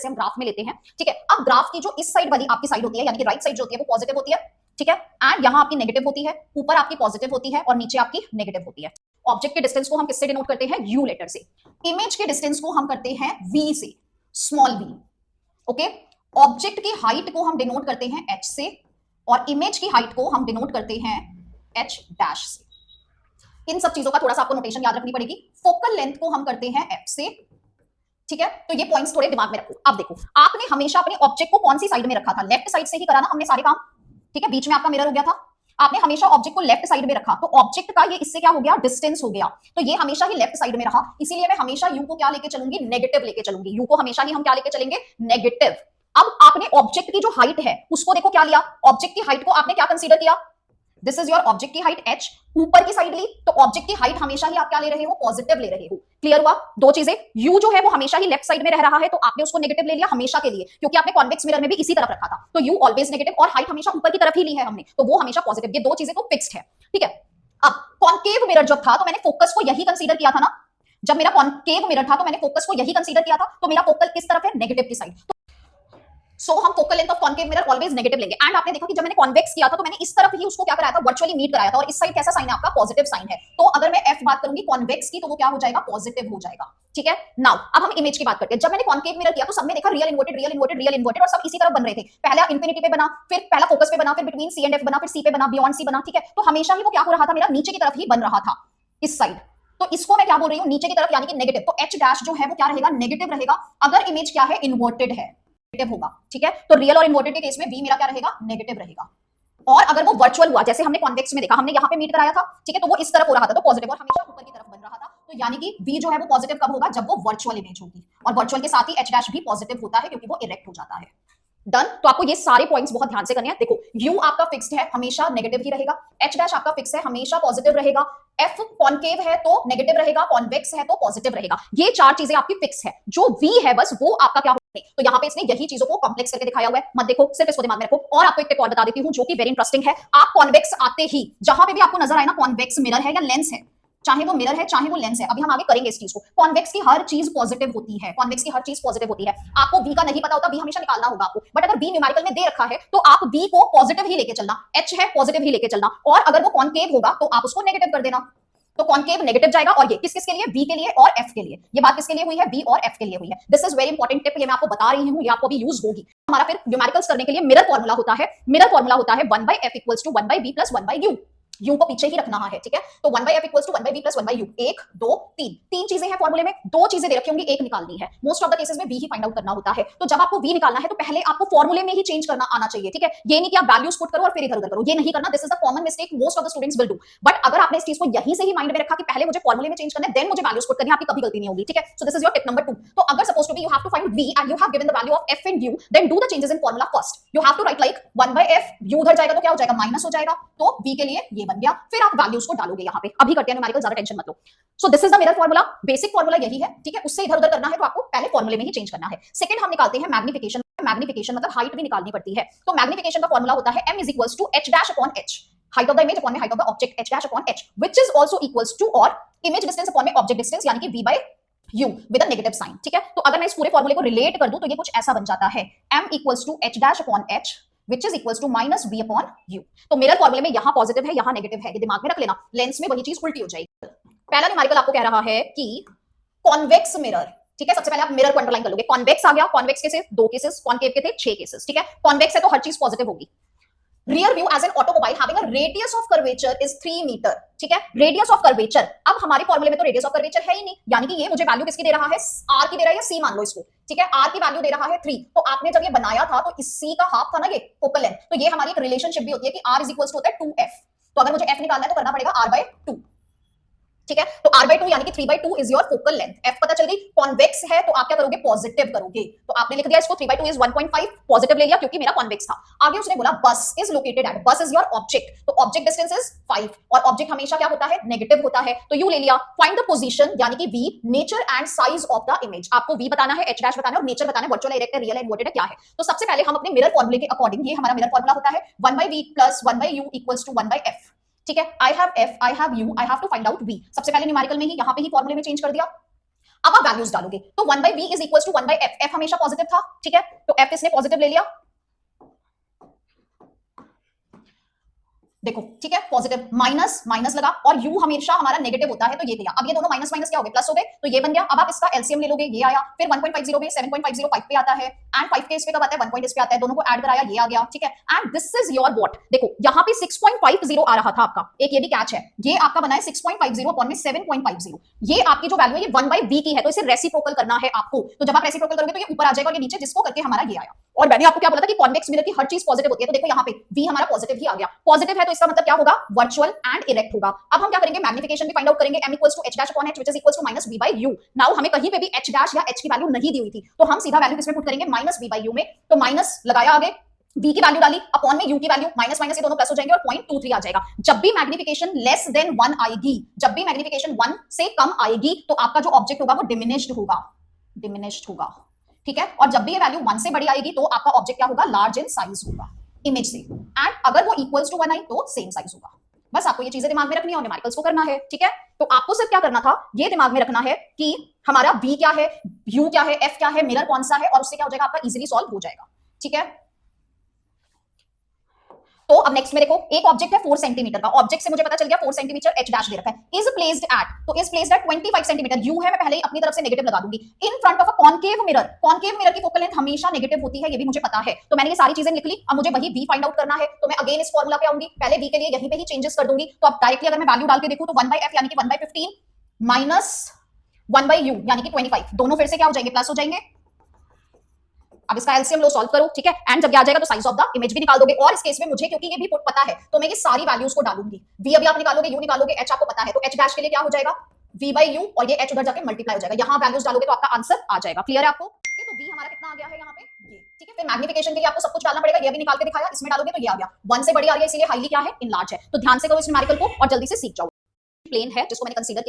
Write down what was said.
जैसे हम ग्राफ में लेते हैं, ठीक है। अब ग्राफ की जो इस साइड वाली आपकी साइड होती है, यानी कि राइट साइड जो होती है वो पॉजिटिव होती है, ठीक है, एंड यहाँ आपकी नेगेटिव होती है, ऊपर आपकी पॉजिटिव होती है और नीचे आपकी नेगेटिव होती है। ऑब्जेक्ट के डिस्टेंस को हम किससे डिनोट करते हैं? यू लेटर से। इमेज के डिस्टेंस को हम करते हैं वी से, स्मॉल वी, ओके। ऑब्जेक्ट की हाइट को हम डिनोट करते हैं एच से, और इमेज की हाइट को हम डिनोट करते हैं एच डैश से। इन सब चीजों का थोड़ा सा आपको नोटेशन याद रखनी पड़ेगी। फोकल लेंथ को हम करते हैं एफ से, ठीक है। तो ये पॉइंट्स थोड़े दिमाग में रखो। अब देखो, आपने हमेशा अपने ऑब्जेक्ट को कौन सी साइड में रखा था? लेफ्ट साइड से ही करा ना हमने सारे काम, ठीक है। बीच में आपका मिरर हो गया था, आपने हमेशा ऑब्जेक्ट को लेफ्ट साइड में रखा, तो ऑब्जेक्ट का ये इससे क्या हो गया? डिस्टेंस हो गया, तो ये हमेशा ही लेफ्ट साइड में रहा। इसीलिए मैं हमेशा यू को क्या लेके चलूंगी? नेगेटिव लेके चलूंगी। यू को हमेशा ही हम क्या लेके चलेंगे? नेगेटिव। अब आपने ऑब्जेक्ट की जो हाइट है उसको देखो क्या लिया? ऑब्जेक्ट की हाइट को आपने क्या कंसीडर किया? दिस इज योर ऑब्जेक्ट की हाइट h, ऊपर की साइड ली, तो ऑब्जेक्ट की हाइट हमेशा ही आप क्या ले रहे हो? पॉजिटिव ले रहे हो। क्लियर हुआ? दो चीजें, u जो है वो हमेशा ही लेफ्ट साइड में रह रहा है, तो आपने उसको नेगेटिव ले लिया हमेशा के लिए, क्योंकि आपने कॉन्वेक्स मिरर में भी इसी तरफ रखा था, तो u ऑलवेज नेगेटिव, और हाइट हमेशा ऊपर की तरफ ही ली है हमने, तो वो हमेशा पॉजिटिव। ये दो चीजें तो फिक्स्ड है, ठीक है। अब कॉन्केव मिरर जब था तो मैंने फोकस को यही कंसीडर किया था ना। जब मेरा कॉन्केव मिरर था तो मैंने फोकस को यही कंसीडर किया था, तो मेरा फोकल किस तरफ है? नेगेटिव की साइड। सो हम focal length of concave mirror always negative लेंगे। एंड आपने देखा कि जब मैंने कॉन्वेक्स किया था तो मैंने इस तरफ ही उसको क्या कराया था? वर्चुअली मीट कराया था, और इस साइड कैसा साइन है आपका? पॉजिटिव साइन है। तो अगर मैं एफ बात करूंगी कॉन्वेक्स की, तो वो क्या हो जाएगा? पॉजिटिव हो जाएगा, ठीक है। नाउ अब हम इमेज की बात करते हैं। जब मैंने कॉन्केव मिरर किया तो सबने देखा real inverted, real inverted, real inverted, और सब इसी तरफ बन रहे थे। पहला इंफिनिटी पे बना, फिर पहला फोकस पे बना, फिर बिटवीन सी एंड एफ बना, फिर सी पे बना, बियॉन्ड सी बना, ठीक है। तो हमेशा ही वो क्या हो रहा था? मेरा नीचे की तरफ ही बन रहा था, इस साइड। तो इसको मैं क्या बोल रही हूँ? नीचे की तरफ, यानी कि नेगेटिव। तो एच डैश जो है वो क्या रहेगा? नेगेटिव रहेगा। अगर इमेज क्या है? इन्वर्टेड है, नेगेटिव होगा, ठीक है। तो रियल और इन्वर्टेड के केस में v मेरा क्या रहेगा? नेगेटिव रहेगा। और अगर वो वर्चुअल हुआ, जैसे हमने कॉन्वेक्स में देखा, हमने यहाँ पे मीट कराया था, ठीक है, तो वो इस तरफ हो रहा था, तो पॉजिटिव, और हमेशा ऊपर की तरफ बन रहा था। तो यानी कि v जो है वो पॉजिटिव कब होगा? जब वो वर्चुअल इमेज होगी, और वर्चुअल के साथ ही एच डैश भी पॉजिटिव होता है, क्योंकि वो इरेक्ट हो जाता है। डन। तो आपको ये सारे पॉइंट्स बहुत ध्यान से करने हैं। देखो, u आपका फिक्स्ड है, हमेशा नेगेटिव ही रहेगा। h डैश आपका फिक्स है, हमेशा पॉजिटिव रहेगा। f कॉन्केव है तो नेगेटिव रहेगा, कॉन्वेक्स है तो पॉजिटिव रहेगा। ये चार चीजें आपकी फिक्स है। जो v है बस वो आपका क्या होगा? तो यहाँ पे इसने यही चीजों को कॉम्प्लेक्स करके दिखाया हुआ है, मत देखो, सिर्फ इसको दिमाग में रखो। और आपको एक टिप और बता देती हूँ जो कि वेरी इंटरेस्टिंग है। आप कॉन्वेक्स आते ही जहां पे भी आपको नजर आए ना, कॉन्वेक्स मिरर है या लेंस है, चाहे वो मिरर है चाहे वो लेंस है, अभी हम आगे करेंगे इस चीज को। कॉन्वेक्स की हर चीज पॉजिटिव होती है, कॉन्वेक्स की हर चीज पॉजिटिव होती है। आपको v का नहीं पता होता, v हमेशा निकालना होगा आपको, बट अगर v न्यूमेरिकल में दे रखा है तो आप v को पॉजिटिव ही लेके चलना, h है पॉजिटिव ही लेके चलना, और अगर वो कॉन्केव होगा तो आप उसको नेगेटिव कर देना। तो कॉन्केव नेगेटिव जाएगा, और ये किस किस के लिए? v के लिए और f के लिए। ये बात किसके लिए हुई है? v और f के लिए हुई है। This is very important tip, ये मैं आपको बता रही हूँ, ये आपको अभी यूज होगी। हमारा फिर न्यूमेरिकल्स करने के लिए मिरर फॉर्मूला होता है। मिरर फॉर्मूला होता है 1/f equals to 1/v plus 1/u। u को पीछे ही रखना है, ठीक है। तो 1/f equals to 1/v plus 1/u। 1 2 3 तीन चीजें हैं फॉर्मूले में, दो चीजें दे रखी होंगी, एक निकालनी है। मोस्ट ऑफ द केसेस में v ही फाइंड आउट करना होता है। तो जब आपको v निकालना है तो पहले आपको फॉर्मूले में ही चेंज करना आना चाहिए, ठीक है। ये नहीं कि आप वैल्यूज पुट करो और फिर इधर उधर करो, ये नहीं करना। This is the common mistake most of the students will do. But अगर आपने इस चीज को यहीं से ही माइंड में रखा कि पहले मुझे फॉर्मूले में चेंज करना है, देन मुझे वैल्यूज पुट करनी है, आपकी कभी गलती नहीं होगी, ठीक है। So this is your tip number 2। तो अगर suppose to be you have to find v and you have given the value of f in u, then do the changes in formula first. You have to write like 1/f, u उधर जाएगा तो क्या हो जाएगा? Minus हो जाएगा, तो v के लिए ये बन गया। फिर आप वैल्यूज को डालोगे यहाँ पे। अभी करते हैं न्यूमेरिकल, ज्यादा टेंशन मत लो। So this is the mirror formula, basic formula यही है, ठीक है। उससे इधर उधर करना है तो आपको पहले फॉर्मूले में ही चेंज करना है। सेकंड हम निकालते हैं मैग्निफिकेशन। मैग्निफिकेशन मतलब हाइट भी निकालनी पड़ती है। तो मैग्निफिकेशन का फॉर्मूला होता है m is equals to h dash upon h, height of the image upon में height of the object, h dash upon h, which is also equals to और इमेज डिस्टेंस अपॉन में object distance, यानी कि v by u with a negative sign, ठीक है। तो अगर मैं इस पूरे फॉर्मूले को रिलेट कर दूं तो ये कुछ ऐसा बन जाता है, m equals to h dash upon h which is equals to minus v upon u। तो मिरर फॉर्मूले में यहां पॉजिटिव है यहां नेगेटिव है, ये दिमाग में रख लेना। लेंस में वही चीज उल्टी हो जाएगी। पहला न्यूमेरिकल आपको कह रहा है कि कॉन्वेक्स मिरर, ठीक है। सबसे पहले आप मिरर को अंडरलाइन कर लोगे। कॉन्वेक्स आ गया, कॉन्वेक्स के सिर्फ 2 केसेस, कॉन्केव के थे 6 केसेस, ठीक है। कॉन्वेक्स है तो हर चीज पॉजिटिव होगी। Rear view as an automobile having a radius of curvature is 3 meter, ठीक है। रेडियस ऑफ कर्वेचर, अब हमारे फॉर्मूले में तो रेडियस ऑफ कर्वेचर है ही नहीं, यानी कि ये मुझे वैल्यू किसकी दे रहा है? r की दे रहा है, या c मान लो इसको, ठीक है। r की वैल्यू दे रहा है 3। तो आपने जब ये बनाया था तो इस c का हाफ था ना ये फोकल लेंथ, तो ये हमारी एक रिलेशनशिप भी होती है कि r इज इक्वल्स टू होता है 2f। तो अगर मुझे f निकालना है तो करना पड़ेगा r/2, ठीक है। तो r/2 यानी कि 3/2 is your focal length. f पता चल गई। कॉन्वेक्स है तो आप क्या करोगे? पॉजिटिव करोगे। तो आपने लिख दिया इसको 3/2 इज 1.5, पॉजिटिव ले लिया क्योंकि मेरा कॉन्वेक्स था। आगे उसने बोला बस इज लोकेटेड एट, बस इज योर ऑब्जेक्ट, तो ऑब्जेक्ट डिस्टेंस इज 5, और ऑब्जेक्ट हमेशा क्या होता है? नेगेटिव होता है, तो यू ले लिया। फाइंड द पोजीशन यानी कि v, nature and size of the image. आपको v बताना है, h डैश बताना है, और नेचर बताना है, वर्चुअल है, इरेक्ट है, रियल है, इन्वर्टेड है, क्या है। तो सबसे पहले हम अपने मिरर फॉर्मूले के अकॉर्डिंग, ये हमारा मिरर फॉर्मूला होता है 1/v plus 1/u equals to 1/f, ठीक है। I have f, I have u, I have to find out v। सबसे पहले न्यूमेरिकल में ही यहाँ पे ही फॉर्मूले में चेंज कर दिया। अब आप वैल्यूज डालोगे तो 1 by v is equal to 1 by f, f हमेशा पॉजिटिव था, ठीक है, तो f इसने पॉजिटिव ले लिया, देखो ठीक है, पॉजिटिव माइनस माइनस लगा और u हमेशा हमारा नेगेटिव होता है तो ये गया, अब ये दोनों माइनस माइनस क्या हो गए, प्लस हो गए, तो ये बन गया। अब आप इसका एलसीएम ले लोगे, ये आया, फिर 1.50 में 7.505 पे आता है एंड 5 के इस पे कब आता है, 1 पॉइंट इस पे आता है, दोनों को ऐड कराया, ये आ गया, ठीक है, and this is your what, देखो यहाँ पे 6.50 आ रहा था आपका, एक ये भी कैच है, ये आपका बना है 6.50 अपॉन में 7.50, ये आपकी जो वैल्यू है ये 1 by v की है, तो इसे रेसिप्रोकल करना है आपको, तो जब आप रेसिप्रोकल करोगे तो ये ऊपर आ जाएगा और ये नीचे, जिसको करके हमारा ये आया। और मैंने आपको क्या बोला था कि कॉन्वेक्स मिरर की हर चीज पॉजिटिव होती है, तो देखो यहाँ पे v हमारा पॉजिटिव ही आ गया, पॉजिटिव है तो इसका मतलब क्या होगा, वर्चुअल एंड इरेक्ट होगा। अब हम क्या करेंगे, मैग्निफिकेशन भी फाइंड आउट करेंगे, m equals to h dash upon h which is equals to minus v by u। Now हमें कहीं पे भी h डैश या h की वैल्यू नहीं दी हुई थी, तो हम सीधा वैल्यू किसमें पुट करेंगे, माइनस v बाय u में, तो माइनस लगाया आगे, v की वैल्यू डाली अपॉन में u की वैल्यू, माइनस माइनस ये दोनों प्लस हो जाएंगे और 0.23 आ जाएगा। जब भी मैग्निफिकेशन लेस देन 1 आएगी, जब भी मैग्निफिकेशन 1 से कम आएगी तो आपका जो ऑब्जेक्ट होगा वो डिमिनिश्ड होगा, डिमिनिश्ड होगा, ठीक है, और जब भी ये वैल्यू 1 से बड़ी आएगी तो आपका ऑब्जेक्ट क्या होगा, लार्ज इन साइज होगा इमेज से, एंड अगर वो इक्वल्स टू 1 आई तो सेम साइज होगा। बस आपको ये चीजें दिमाग में रखनी है और न्यूमेरिकल्स को करना है, ठीक है, तो आपको सिर्फ क्या करना था, ये दिमाग में रखना है कि हमारा v क्या है, u क्या है, f क्या है, मिरर कौन सा है, और उससे क्या हो जाएगा, आपका इजीली सॉल्व हो जाएगा, ठीक है। तो अब नेक्स्ट में देखो, एक ऑब्जेक्ट है 4 सेंटीमीटर का, ऑब्जेक्ट से मुझे पता चल गया 4 सेंटीमीटर h डैश दे रखा है, इज प्लेस्ड एट, तो is placed at 25 centimetre, u है, मैं पहले ही अपनी तरफ से नेगेटिव लगा दूंगी, in front of a concave mirror, concave mirror की फोकल लेंथ हमेशा नेगेटिव होती है, ये भी मुझे पता है, तो मैंने ये सारी चीजें लिख ली। अब मुझे वही v फाइंड आउट करना है, तो मैं अगेन इस फॉर्मूला पे आऊंगी, पहले v के लिए यहीं पे ही चेंजेस कर दूंगी, तो अब डायरेक्टली अगर मैं वैल्यू डाल के देखूं तो 1 by f यानी कि 1 by 15 माइनस 1 by u यानी कि 25, दोनों फिर से क्या हो जाएंगे, प्लस हो जाएंगे। अब इसका एलसीएम लो, सॉल्व करो, ठीक है, एंड जब आ जाएगा तो साइज ऑफ द इमेज भी निकाल दोगे, और इस केस में मुझे क्योंकि ये भी पता है तो मैं ये सारी वैल्यूज को डालूंगी, v अभी आप निकालोगे, u निकालोगे, h आपको पता है, तो h डैश के लिए क्या हो जाएगा, v by u, और ये h उधर जाके मल्टीप्लाई हो जाएगा, यहां वैल्यूज डालोगे तो आपका आंसर आ जाएगा। क्लियर है आपको, तो v हमारा कितना आ गया है यहाँ पे, ये, ठीक है। फिर मैग्निफिकेशन के लिए आपको सब कुछ डालना पड़ेगा, ये भी निकाल के दिखाया, इसमें डालोगे तो ये आ गया, 1 से बड़ी आ रही है इसीलिए हाईली क्या है, इनलार्ज है, तो ध्यान से करो इस न्यूमेरिकल को और जल्दी से सीख जाओ। प्लेन है जिसको मैंने कंसीडर किया